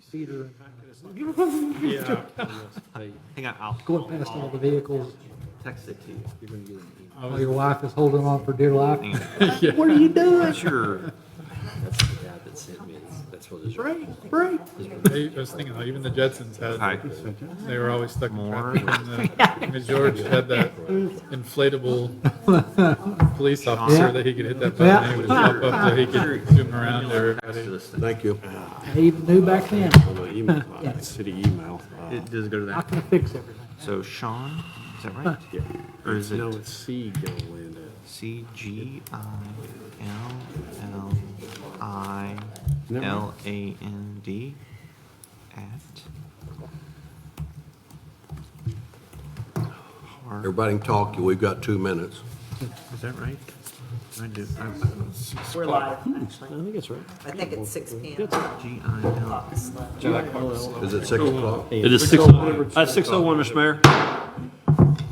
Speeder, Yeah. Hang on, I'll going past all the vehicles text it to you. You're gonna get an email. while your wife is holding on for dear life. Hang on. What are you doing? Sure. That's the guy that sent me. That's what his. Break. I was thinking, like, even the Jetsons had, Hi. they were always stuck in More. traffic. And George had that inflatable police officer Yeah. that he could hit that button and he would pop up so he could zoom around to To everybody. this thing. Thank you. I even knew back then. On the email, city email. It does go to How that. can I fix everything? So Sean, is that right? Yeah. Or is it No, it's C Gilliland. CGILLILAND at Har- Everybody can talk. We've got 2 minutes. Is that right? I do. We're live, I actually. think it's right. I think it's 6 p.m. GIL. Office left. Is it 6 o'clock? It is 6:01. 6:01, Mr. Mayor.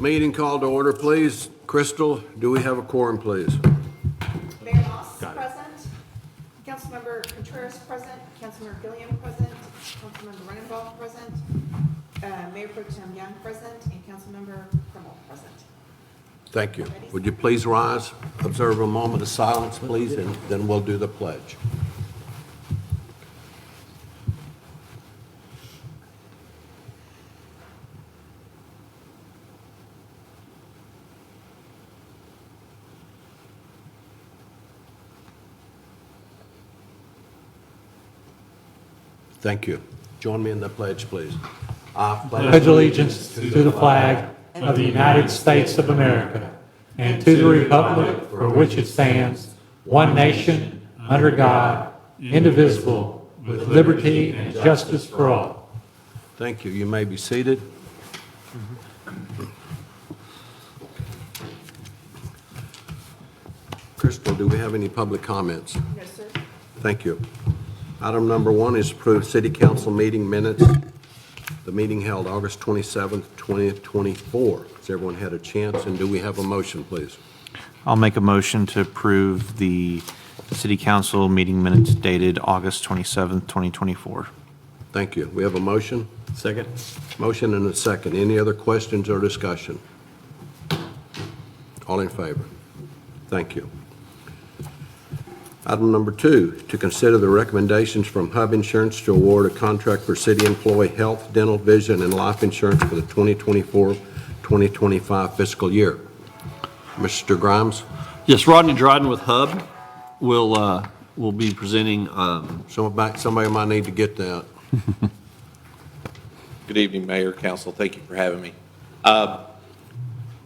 Meeting called to order, please. Crystal, do we have a quorum, please? Mayor Moss present, Councilmember Contreras present, Councilmember Gilliam present, Councilmember Runenball present, Mayor Pro Tem Young present, and Councilmember Krimmel present. Thank you. Would you please rise, observe a moment of silence, please, and then we'll do the pledge. Thank you. Join me in the pledge, please. I Pledge allegiance to the flag of the United States of America and to the republic for which it stands, one nation, under God, indivisible, with liberty and justice for all. Thank you. You may be seated. Crystal, do we have any public comments? No, sir. Thank you. Item number 1 is approved city council meeting minutes. The meeting held August 27th, 2024. Has everyone had a chance? And do we have a motion, please? I'll make a motion to approve the city council meeting minutes dated August 27th, 2024. Thank you. We have a motion? Second. Motion and a second. Any other questions or discussion? All in favor? Thank you. Item number 2, to consider the recommendations from Hub Insurance to award a contract for city employee health, dental, vision, and life insurance for the 2024-2025 fiscal year. Mr. Grimes, Yes, Rodney Dryden with Hub will be presenting. somebody might need to get that. Good evening, Mayor, Council. Thank you for having me.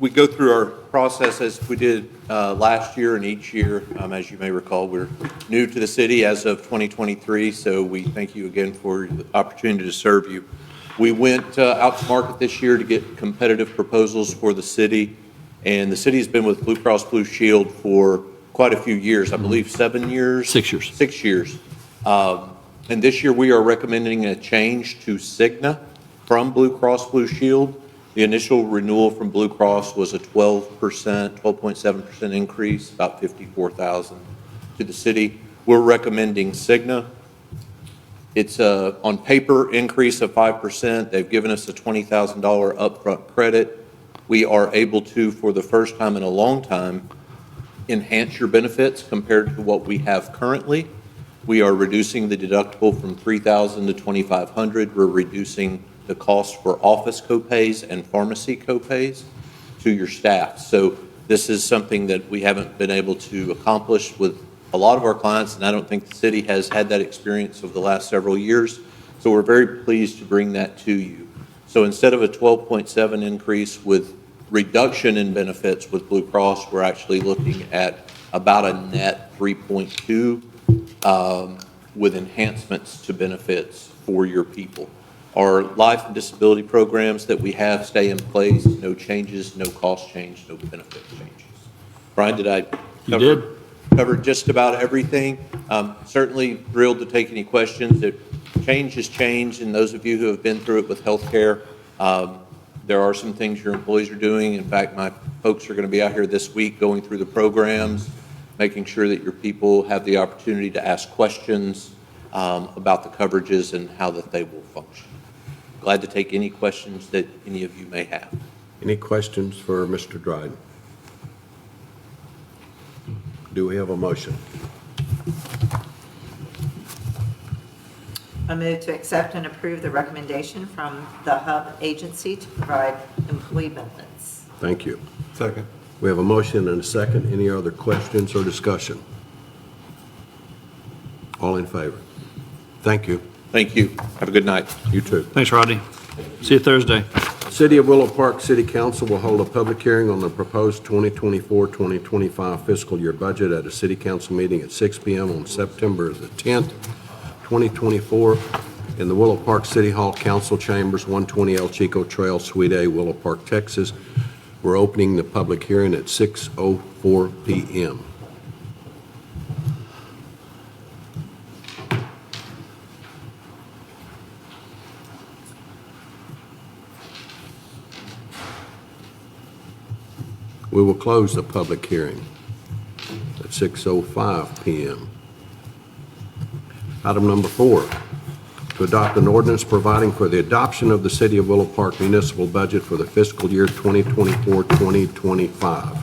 We go through our process as we did last year and each year. As you may recall, we're new to the city as of 2023, so we thank you again for the opportunity to serve you. We went out to market this year to get competitive proposals for the city, and the city's been with Blue Cross Blue Shield for quite a few years, I believe 7 years? 6 years. 6 years. And this year, we are recommending a change to Cigna from Blue Cross Blue Shield. The initial renewal from Blue Cross was a 12.7% increase, about $54,000 to the city. We're recommending Cigna. It's a, on paper, increase of 5%. They've given us a $20,000 upfront credit. We are able to, for the first time in a long time, enhance your benefits compared to what we have currently. We are reducing the deductible from $3,000 to $2,500. We're reducing the cost for office copays and pharmacy copays to your staff. So this is something that we haven't been able to accomplish with a lot of our clients, and I don't think the city has had that experience over the last several years. So we're very pleased to bring that to you. So instead of a 12.7 increase with reduction in benefits with Blue Cross, we're actually looking at about a net 3.2 with enhancements to benefits for your people. Our life and disability programs that we have stay in place, no changes, no cost change, no benefit changes. Brian, did I cover just about everything? Certainly thrilled to take any questions. Change is change, and those of you who have been through it with healthcare, there are some things your employees are doing. In fact, my folks are going to be out here this week going through the programs, making sure that your people have the opportunity to ask questions. about the coverages and how that they will function. Glad to take any questions that any of you may have. Any questions for Mr. Dryden? Do we have a motion? I move to accept and approve the recommendation from the Hub Agency to provide employee benefits. Thank you. Second. We have a motion and a second. Any other questions or discussion? All in favor? Thank you. Thank you. Have a good night. You too. Thanks, Rodney. See you Thursday. City of Willow Park City Council will hold a public hearing on the proposed 2024-2025 fiscal year budget at a city council meeting at 6 p.m. on September the 10th, 2024, in the Willow Park City Hall Council Chambers, 120 El Chico Trail, Suite A, Willow Park, Texas. We're opening the public hearing at 6:04 p.m. We will close the public hearing at 6:05 p.m. Item number 4, to adopt an ordinance providing for the adoption of the City of Willow Park municipal budget for the fiscal year 2024-2025.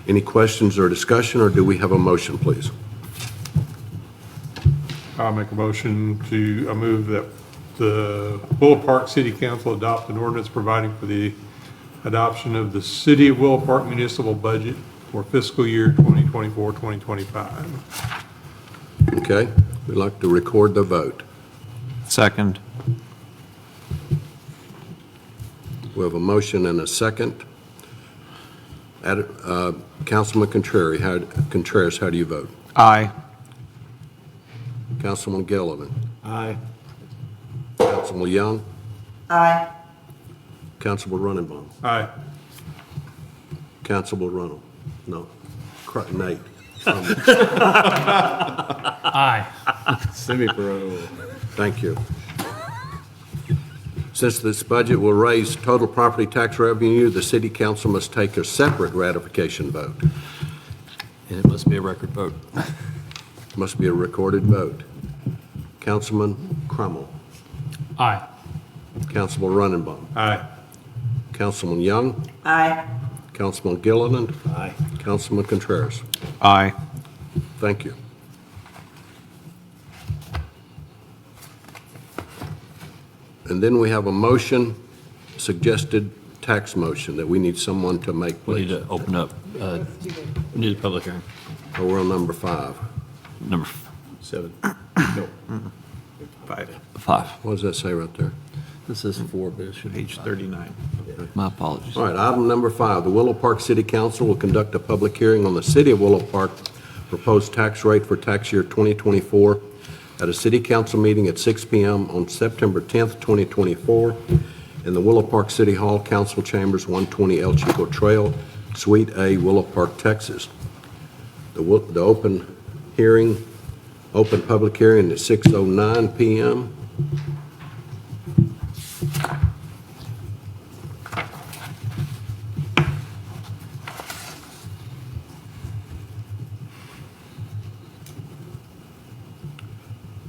Any questions or discussion, or do we have a motion, please? I'll make a motion I move that the Willow Park City Council adopt an ordinance providing for the adoption of the City of Willow Park municipal budget for fiscal year 2024-2025. Okay, we'd like to record the vote. Second. We have a motion and a second. Councilman Contreras, how do you vote? Aye. Councilman Gilliland? Aye. Councilman Young? Aye. Councilman Runenbaum? Aye. Councilman Runnell? No. Nate? Aye. Semi-pro. Thank you. Since this budget will raise total property tax revenue, the city council must take a separate ratification vote. And it must be a record vote. Must be a recorded vote. Councilman Crummell? Aye. Councilman Runenbaum? Aye. Councilman Young? Aye. Councilman Gilliland? Aye. Councilman Contreras? Aye. Thank you. And then we have a motion, suggested tax motion, that we need someone to make, We need please. to open up, we need a public hearing. Oh, we're on number 5. Number 7. No. 5. 5. What does that say right there? This is 4, but it should be Page 39. My apologies. All right, item number 5, the Willow Park City Council will conduct a public hearing on the City of Willow Park proposed tax rate for tax year 2024 at a city council meeting at 6 p.m. on September 10th, 2024, in the Willow Park City Hall Council Chambers, 120 El Chico Trail, Suite A, Willow Park, Texas. The open public hearing at 6:09 p.m.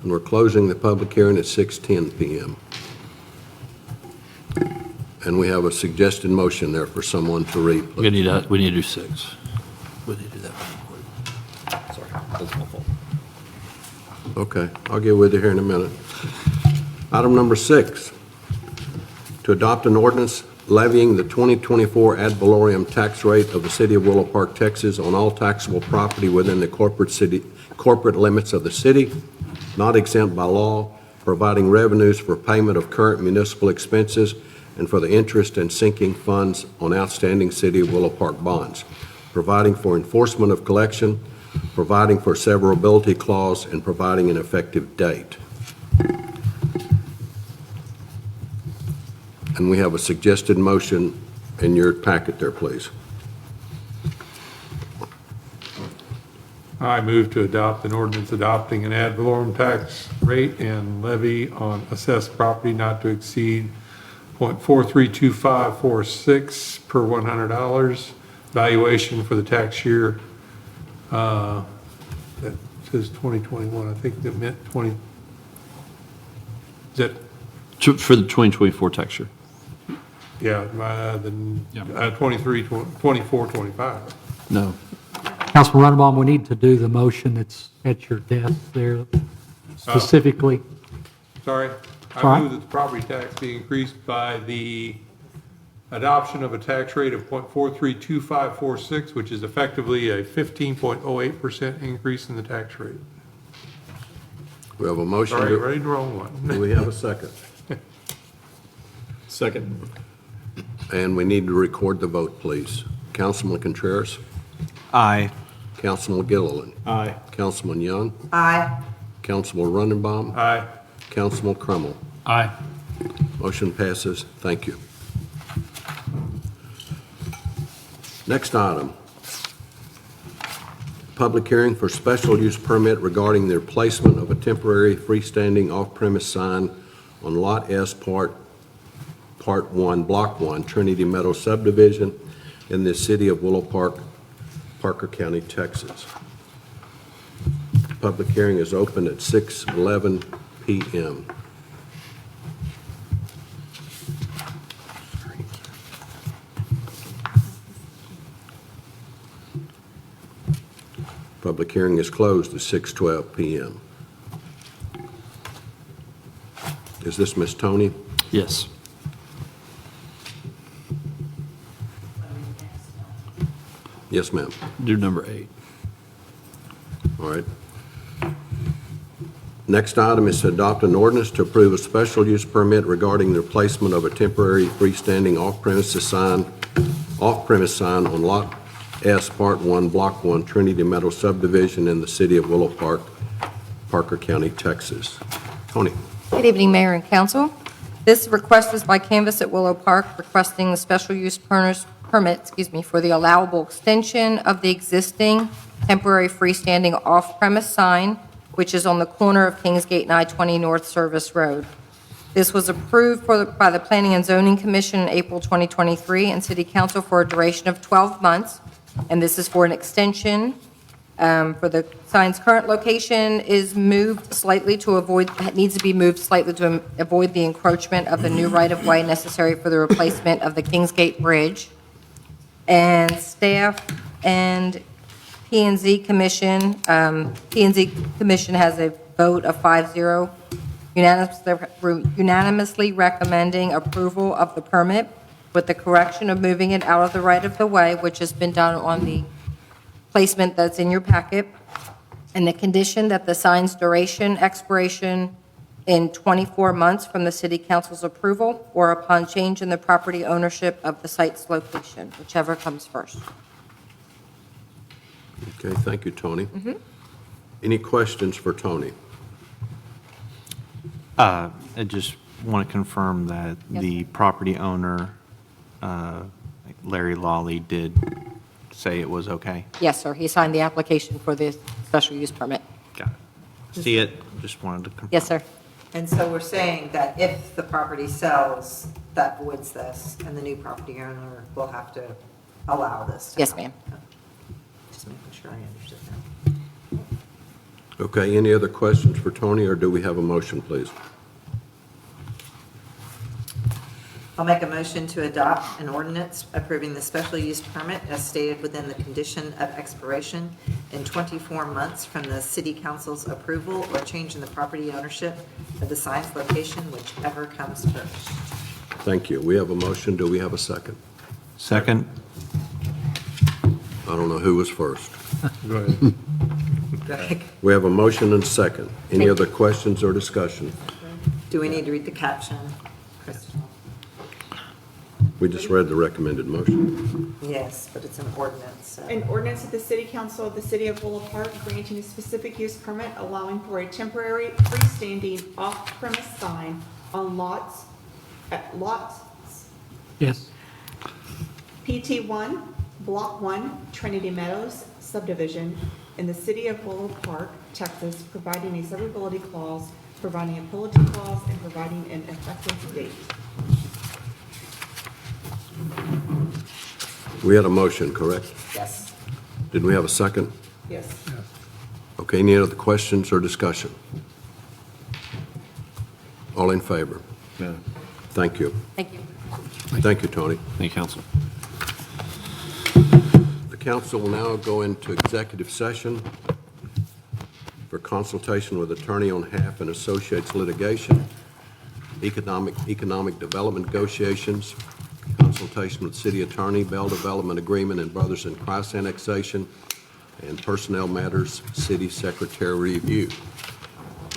And we're closing the public hearing at 6:10 p.m. And we have a suggested motion there for someone to read, please. We need to do 6. We need to do that. Sorry, that's my fault. Okay, I'll get with you here in a minute. Item number 6, to adopt an ordinance levying the 2024 ad valorem tax rate of the City of Willow Park, Texas on all taxable property within the corporate limits of the city, not exempt by law, providing revenues for payment of current municipal expenses and for the interest and sinking funds on outstanding City of Willow Park bonds, providing for enforcement of collection, providing for severability clause, and providing an effective date. And we have a suggested motion in your packet there, please. I move to adopt an ordinance adopting an ad valorem tax rate and levy on assessed property not to exceed .432546 per $100. Valuation for the tax year that says 2021, I think that meant 20, is that, For the 2024 tax year. yeah, then 23, 24, 25. No. Councilman Runenbaum, we need to do the motion that's at your desk there specifically. Sorry. All right. I move that the property tax be increased by the adoption of a tax rate of .432546, which is effectively a 15.08% increase in the tax rate. We have a motion. Sorry, Do ready the wrong one. we have a second? Second. And we need to record the vote, please. Councilman Contreras? Aye. Councilman Gilliland? Aye. Councilman Young? Aye. Councilman Runenbaum? Aye. Councilman Crummell? Aye. Motion passes. Thank you. Next item. Public hearing for special use permit regarding the replacement of a temporary freestanding off-premise sign on Lot S, Part 1, Block 1, Trinity Meadows subdivision in the city of Willow Park, Parker County, Texas. Public hearing is open at 6:11 p.m. Public hearing is closed at 6:12 p.m. Is this Ms. Tony? Yes. Yes, ma'am. Do number 8. All right. Next item is to adopt an ordinance to approve a special use permit regarding the replacement of a temporary freestanding off-premise sign on Lot S, Part 1, Block 1, Trinity Meadows subdivision in the city of Willow Park, Parker County, Texas. Tony? Good evening, Mayor and Council. This request is by Canvas at Willow Park requesting the special use permit, for the allowable extension of the existing temporary freestanding off-premise sign, which is on the corner of Kingsgate and I-20 North Service Road. This was approved by the Planning and Zoning Commission in April 2023 and City Council for a duration of 12 months, and this is for an extension. For the sign's current location is moved slightly to avoid, needs to be moved slightly to avoid the encroachment of the new right-of-way necessary for the replacement of the Kingsgate Bridge. And staff and P&Z Commission, P&Z Commission has a vote of 5-0, unanimously recommending approval of the permit with the correction of moving it out of the right-of-the-way, which has been done on the placement that's in your packet, and the condition that the sign's duration expiration in 24 months from the City Council's approval or upon change in the property ownership of the site's location, whichever comes first. Okay, thank you, Tony. Any questions for Tony? I just want to confirm that Yes, the sir. property owner, Larry Lawley, did say it was okay? Yes, sir. He signed the application for the special use permit. Got it. See it? Just wanted to confirm. Yes, sir. And so we're saying that if the property sells, that voids this, and the new property owner will have to allow this to Yes, happen. ma'am. Just making sure I understood that. Okay, any other questions for Tony, or do we have a motion, please? I'll make a motion to adopt an ordinance approving the special use permit as stated within the condition of expiration in 24 months from the city council's approval or change in the property ownership of the sign's location, whichever comes first. Thank you. We have a motion. Do we have a second? Second? I don't know who was first. Go ahead. Greg, We have a motion and a second. Any other questions or discussion? do we need to read the caption? Crystal? We just read the recommended motion. Yes, but it's an ordinance, so. An ordinance of the City Council of the City of Willow Park granting a specific use permit allowing for a temporary freestanding off-premise sign on lots Yes. PT1, Block 1, Trinity Meadows subdivision in the City of Willow Park, Texas, providing a severability clause, providing a penalty clause, and providing an effective date. We had a motion, correct? Yes. Did we have a second? Yes. Okay, any other questions or discussion? All in favor? Thank you. Thank you. Thank you, Tony. Thank you, council. The council will now go into executive session for consultation with attorney on Half and Associates litigation, economic development negotiations, consultation with city attorney, Bell Development Agreement, and Brothers in Christ annexation, and personnel matters, city secretary review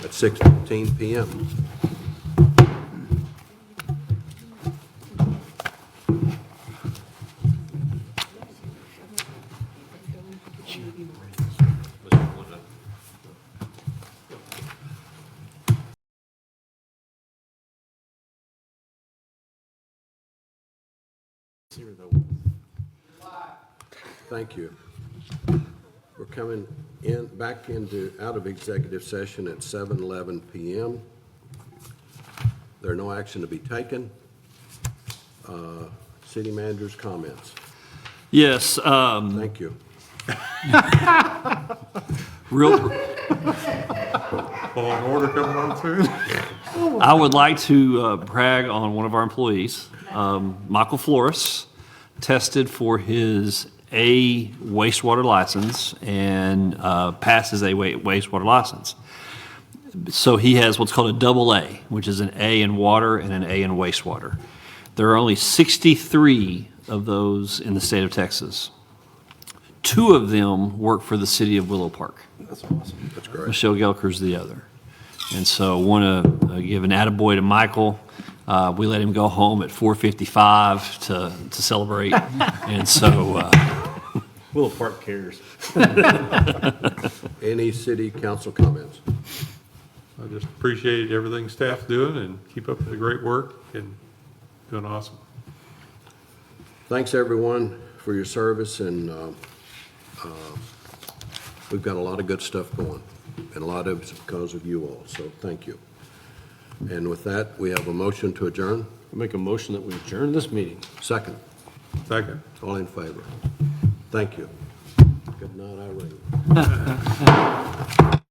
at 6:15 PM. Thank you. We're coming out of executive session at 7:11 PM. There are no action to be taken. City manager's comments. Yes, Thank you. real, Law and order coming on soon? I would like to brag on one of our employees, Michael Flores, tested for his A wastewater license and passed his A wastewater license. So he has what's called a double A, which is an A in water and an A in wastewater. There are only 63 of those in the state of Texas. 2 of them work for the city of Willow Park. That's awesome. That's great. Michelle Gelker's the other. And so I want to give an attaboy to Michael. We let him go home at 4:55 to celebrate. And so Willow Park cares. Any city council comments? I just appreciate everything staff's doing and keep up the great work and doing awesome. Thanks, everyone, for your service, and we've got a lot of good stuff going, and a lot of it's because of you all, so thank you. And with that, we have a motion to adjourn. I make a motion that we adjourn this meeting. Second. Second. All in favor? Thank you. Good night, Irene.